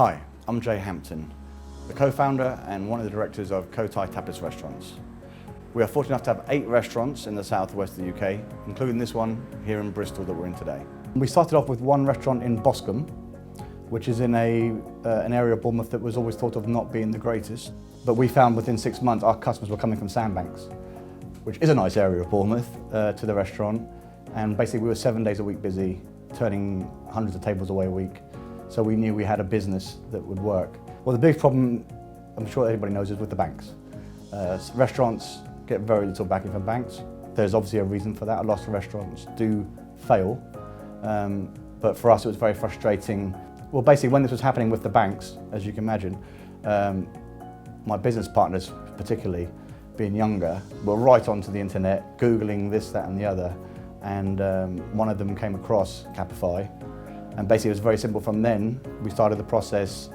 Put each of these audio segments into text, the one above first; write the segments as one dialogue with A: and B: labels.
A: Hi, I'm Jay Hampton, the co-founder and one of the directors of Capify Tapas Restaurants. We are fortunate enough to have 8 restaurants in the southwest of the UK, including this one here in Bristol that we're in today. We started off with one restaurant in Boscombe, which is in an area of Bournemouth that was always thought of not being the greatest. But we found within 6 months our customers were coming from Sandbanks, which is a nice area of Bournemouth, to the restaurant. And basically we were 7 days a week busy, turning hundreds of tables away a week. So we knew we had a business that would work. Well, the biggest problem, I'm sure everybody knows, is with the banks. Restaurants get very little backing from banks. There's obviously a reason for that. A lot of restaurants do fail. But for us, it was very frustrating. Well, basically, when this was happening with the banks, as you can imagine, my business partners, particularly being younger, were right onto the internet, Googling this, that, and the other. And one of them came across Capify. And basically, it was very simple. From then, we started the process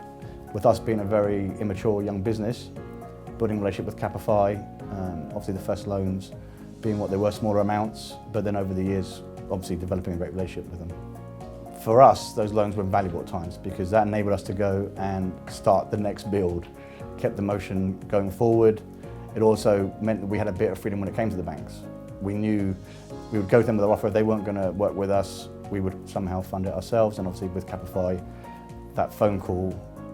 A: with us being a very immature young business, building a relationship with Capify, obviously the first loans being what they were, smaller amounts, but then over the years, obviously developing a great relationship with them. For us, those loans were valuable at times because that enabled us to go and start the next build, kept the motion going forward. It also meant that we had a bit of freedom when it came to the banks. We knew we would go to them with our offer. If they weren't going to work with us, we would somehow fund it ourselves. And obviously with Capify, that phone call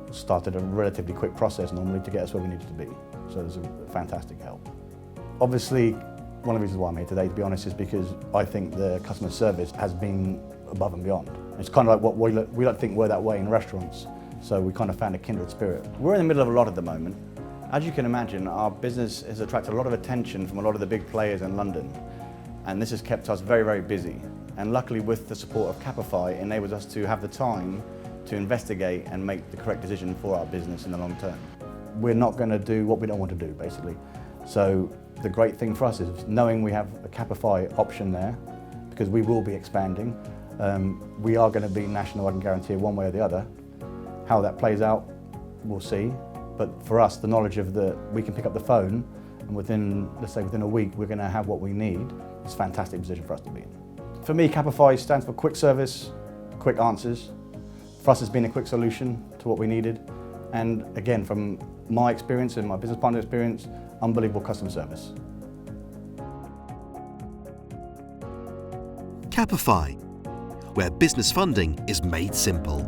A: started a relatively quick process normally to get us where we needed to be. So it was a fantastic help. Obviously, one of the reasons why I'm here today, to be honest, is because I think the customer service has been above and beyond. It's kind of like what we like to think we're that way in restaurants. So we kind of found a kindred spirit. We're in the middle of a lot at the moment. As you can imagine, our business has attracted a lot of attention from a lot of the big players in London. And this has kept us very, very busy. And luckily with the support of Capify, it enables us to have the time to investigate and make the correct decision for our business in the long term. We're not going to do what we don't want to do, basically. So the great thing for us is knowing we have a Capify option there, because we will be expanding. We are going to be national, I can guarantee, one way or the other. How that plays out, we'll see. But for us, the knowledge of we can pick up the phone and let's say within a week, we're going to have what we need. It's a fantastic position for us to be in. For me, Capify stands for quick service, quick answers. For us, it's been a quick solution to what we needed. And again, from my experience and my business partner experience, unbelievable customer service.
B: Capify, where business funding is made simple.